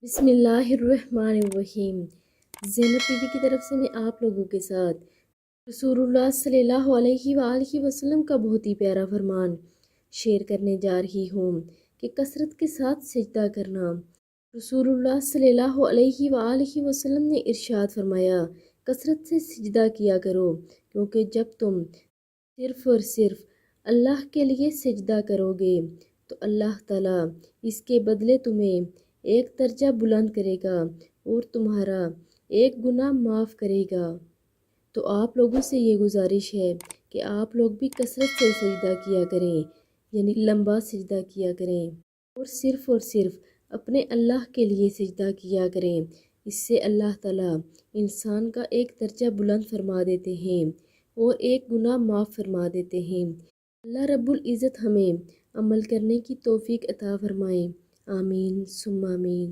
بسم اللہ الرحمن الرحیم۔ زینب بی بی کی طرف سے میں آپ لوگوں کے ساتھ رسول اللہ صلی اللہ علیہ وآلہ وسلم کا بہت ہی پیارا فرمان شیئر کرنے جا رہی ہوں کہ کثرت کے ساتھ سجدہ کرنا۔ رسول اللہ صلی اللہ علیہ وآلہ وسلم نے ارشاد فرمایا، کثرت سے سجدہ کیا کرو، کیونکہ جب تم صرف اور صرف اللہ کے لیے سجدہ کرو گے تو اللہ تعالیٰ اس کے بدلے تمہیں ایک درجہ بلند کرے گا اور تمہارا ایک گناہ معاف کرے گا۔ تو آپ لوگوں سے یہ گزارش ہے کہ آپ لوگ بھی کثرت سے سجدہ کیا کریں، یعنی لمبا سجدہ کیا کریں اور صرف اپنے اللہ کے لیے سجدہ کیا کریں۔ اس سے اللہ تعالیٰ انسان کا ایک درجہ بلند فرما دیتے ہیں اور ایک گناہ معاف فرما دیتے ہیں۔ اللہ رب العزت ہمیں عمل کرنے کی توفیق عطا فرمائے۔ آمین ثم آمین۔